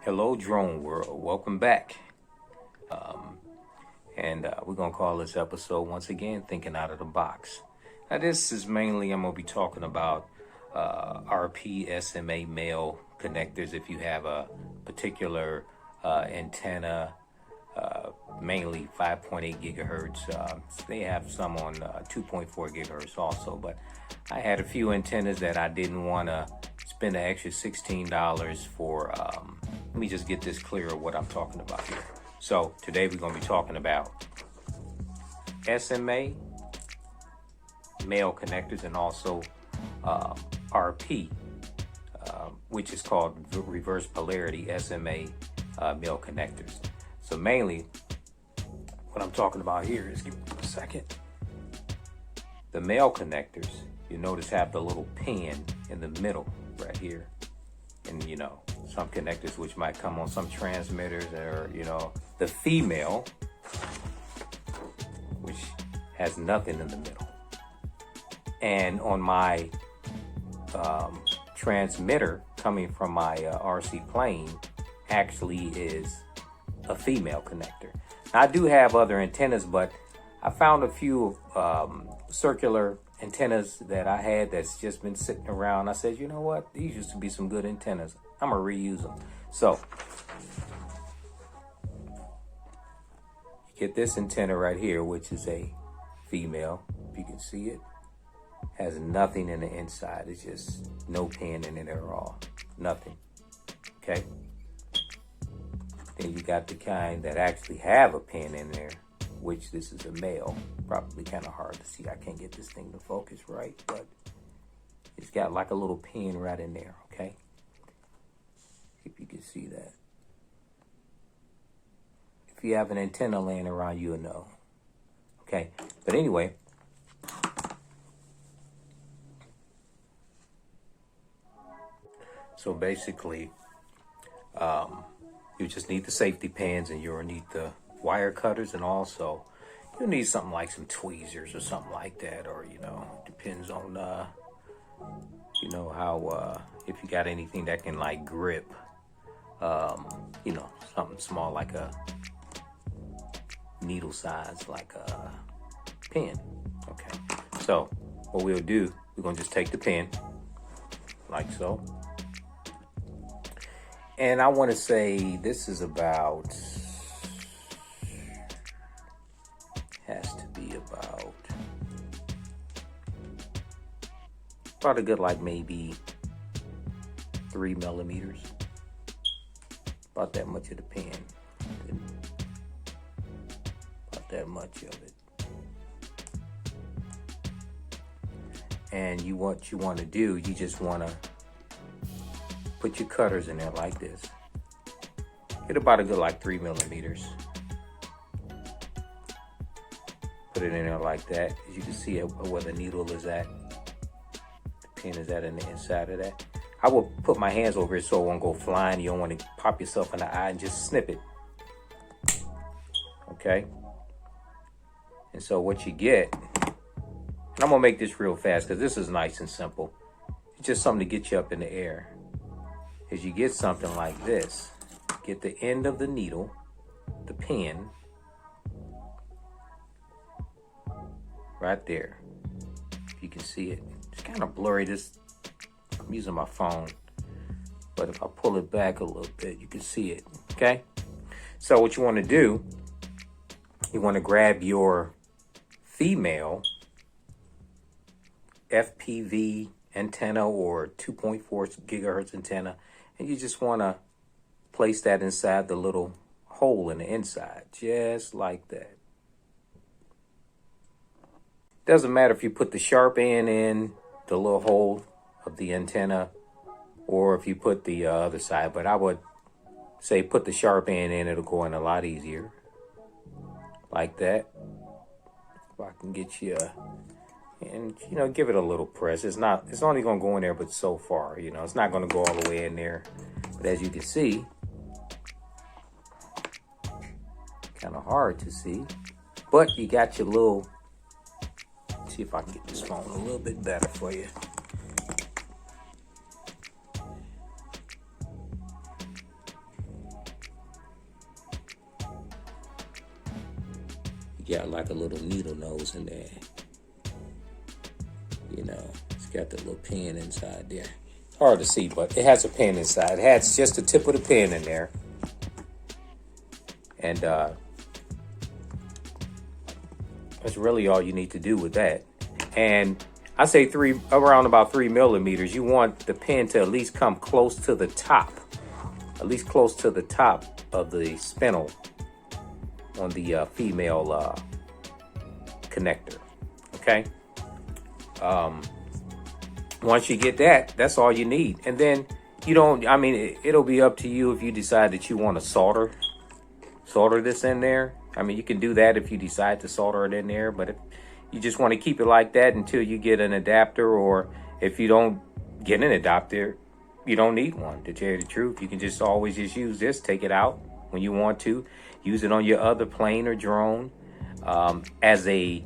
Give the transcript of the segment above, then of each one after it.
Hello, drone world. Welcome back. And we're going to call this episode, once again, Thinking Out of the Box. Now, this is mainly, I'm going to be talking about RP SMA male connectors. If you have a particular antenna, mainly 5.8 gigahertz. They have some on 2.4 gigahertz also, but I had a few antennas that I didn't want to spend the extra $16 for. Let me just get this clear of what I'm talking about here. So today we're going to be talking about SMA male connectors and also RP, which is called reverse polarity SMA male connectors. So mainly what I'm talking about here is, give me a second. The male connectors, you notice, have the little pin in the middle right here. And some connectors which might come on some transmitters, or the female, which has nothing in the middle. And on my transmitter coming from my RC plane actually is a female connector. Now, I do have other antennas, but I found a few circular antennas that I had that's just been sitting around. I said, you know what? These used to be some good antennas. I'm going to reuse them. So, you get this antenna right here, which is a female. If you can see it, has nothing in the inside. It's just no pin in it at all. Nothing. Okay? Then you got the kind that actually have a pin in there, which this is a male. Probably kind of hard to see. I can't get this thing to focus right, but it's got like a little pin right in there, okay? If you can see that. If you have an antenna laying around, you'll know. Okay, but anyway. So basically, you just need the safety pins, and you'll need the wire cutters, and also you'll need something like some tweezers or something like that, or depends on how if you got anything that can like grip, something small like a needle size, like a pin. Okay, so what we'll do, we're gonna just take the pin like so. And I want to say this is has to be about a good, like maybe 3 millimeters. About that much of the pin. About that much of it. And what you want to do, you just want to put your cutters in there like this. Get about a good like 3 millimeters. Put it in there like that. As you can see where the needle is at. The pin is at in the inside of that. I will put my hands over it so it won't go flying. You don't want to pop yourself in the eye, and just snip it. Okay? And so what you get, and I'm going to make this real fast because this is nice and simple. It's just something to get you up in the air. Is you get something like this. Get the end of the needle, the pin, right there. If you can see it. It's kind of blurry. I'm using my phone. But if I pull it back a little bit, you can see it. Okay? So what you want to do, you want to grab your female FPV antenna or 2.4 gigahertz antenna, and you just want to place that inside the little hole in the inside, just like that. Doesn't matter if you put the sharp end in the little hole of the antenna or if you put the other side, but I would say put the sharp end in. It'll go in a lot easier, like that. If I can get you and give it a little press. It's only going to go in there but so far. It's not going to go all the way in there, but as you can see, kind of hard to see, but you got your little, see if I can get this phone a little bit better for you. You got like a little needle nose in there. You know, it's got the little pin inside there. Hard to see, but it has a pin inside. It has just the tip of the pin in there. And that's really all you need to do with that. And I say around about 3 millimeters. You want the pin to at least come close to the top, at least close to the top of the spindle on the female connector. Okay. Once you get that, that's all you need. And then it'll be up to you if you decide that you want to solder this in there. I mean, you can do that if you decide to solder it in there, but if you just want to keep it like that until you get an adapter, or if you don't get an adapter, you don't need one, to tell you the truth. You can just always just use this, take it out when you want to, use it on your other plane or drone as a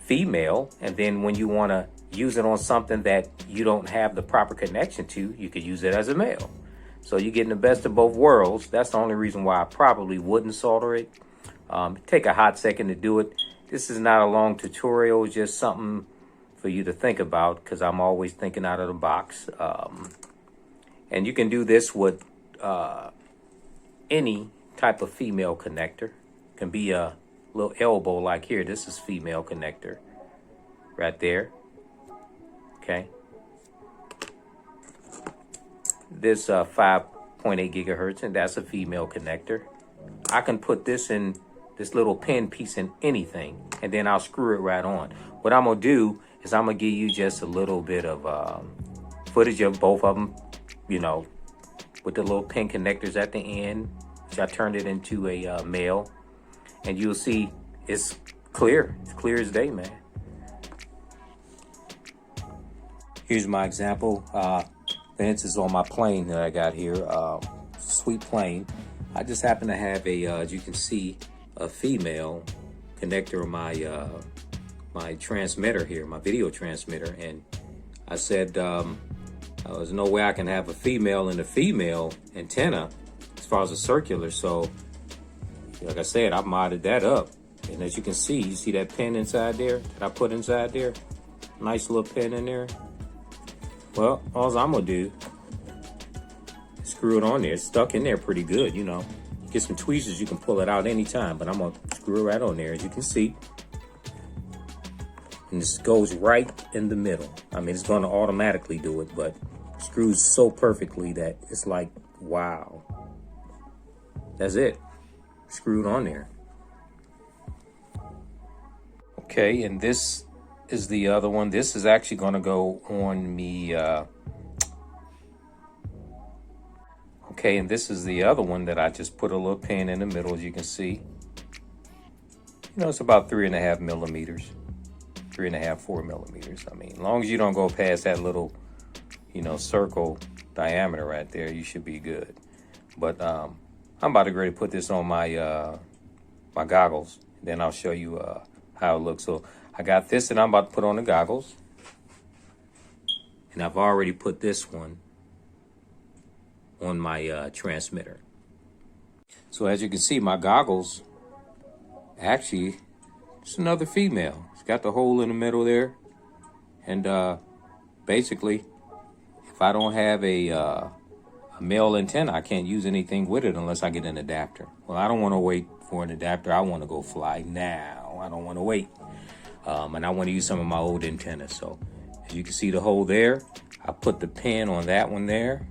female, and then when you want to use it on something that you don't have the proper connection to, you could use it as a male. So you're getting the best of both worlds. That's the only reason why I probably wouldn't solder it. Take a hot second to do it. This is not a long tutorial, it's just something for you to think about, because I'm always thinking out of the box. And you can do this with any type of female connector. It can be a little elbow like here. This is female connector right there. Okay. This 5.8 gigahertz, and that's a female connector. I can put this in this little pin piece in anything, and then I'll screw it right on. What I'm gonna do is I'm gonna give you just a little bit of footage of both of them, you know, with the little pin connectors at the end, which I turned it into a male, and you'll see it's clear. It's clear as day, man. Here's my example. This is on my plane that I got here. Sweet plane. I just happen to have as you can see, a female connector on my transmitter here, my video transmitter, and I said there's no way I can have a female and a female antenna as far as a circular. So, like I said, I modded that up, and as you can see, you see that pin inside there that I put inside there, nice little pin in there. Well, all I'm gonna do is screw it on there. It's stuck in there pretty good, you know. Get some tweezers, you can pull it out anytime, but I'm gonna screw it right on there, as you can see. And this goes right in the middle. I mean, it's gonna automatically do it, but it screws so perfectly that it's like, wow. That's it, screwed on there. Okay, and this is the other one. This is actually gonna go on me. Okay, and this is the other one that I just put a little pin in the middle, as you can see. You know, it's about 3.5 millimeters, 3.5, 4 millimeters. I mean, as long as you don't go past that little, you know, circle diameter right there, you should be good. But I'm about to ready to put this on my my goggles. Then I'll show you how it looks. So I got this that I'm about to put on the goggles, and I've already put this one on my transmitter. So as you can see, my goggles, actually, it's another female. It's got the hole in the middle there, and basically, if I don't have a male antenna, I can't use anything with it unless I get an adapter. Well, I don't want to wait for an adapter. I want to go fly now. I don't want to wait. And I want to use some of my old antennas. So as you can see the hole there, I put the pin on that one there,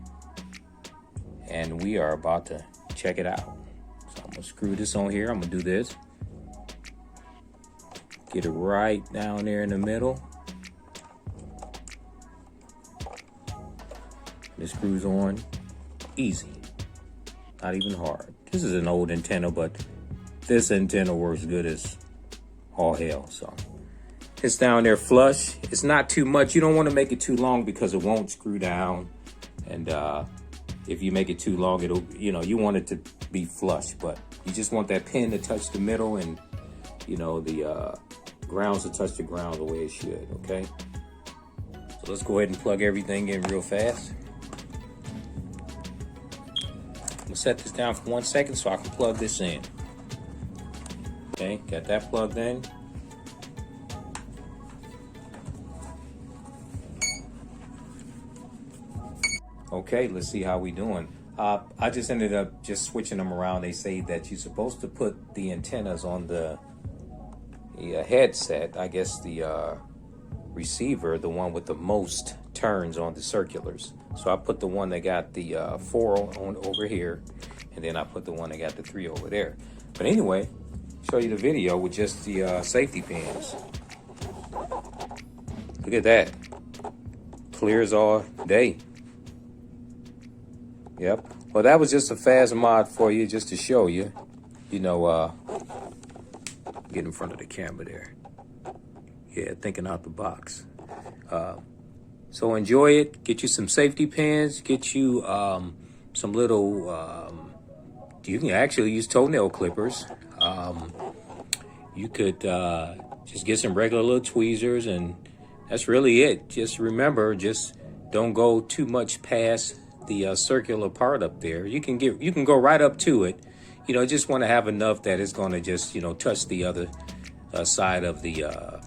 and we are about to check it out. So I'm gonna screw this on here. I'm gonna do this. Get it right down there in the middle. This screws on easy, not even hard. This is an old antenna, but this antenna works good as all hell. So it's down there flush. It's not too much. You don't want to make it too long because it won't screw down. And if you make it too long, it'll, you know, you want it to be flush, but you just want that pin to touch the middle, and you know, the grounds to touch the ground the way it should. Okay, so let's go ahead and plug everything in real fast. I'm gonna set this down for 1 second so I can plug this in. Okay, got that plugged in. Okay, let's see how we doing. I just ended up just switching them around. They say that you're supposed to put the antennas on the headset, I guess the receiver, the one with the most turns on the circulars. So I put the one that got the 4 on over here, and then I put the one that got the 3 over there. But anyway, show you the video with just the safety pins. Look at that. Clears all day. Yep. Well, that was just a fast mod for you, just to show you. You know, get in front of the camera there. Yeah, thinking out the box. So enjoy it. Get you some safety pins. Get you some little. You can actually use toenail clippers. You could just get some regular little tweezers, and that's really it. Just remember, just don't go too much past the circular part up there. You can go right up to it. You know, just want to have enough that it's going to just, you know, touch the other side of the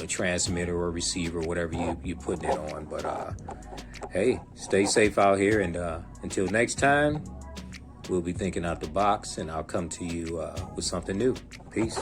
transmitter or receiver, whatever you putting it on. But hey, stay safe out here, and until next time, we'll be thinking out the box, and I'll come to you with something new. Peace.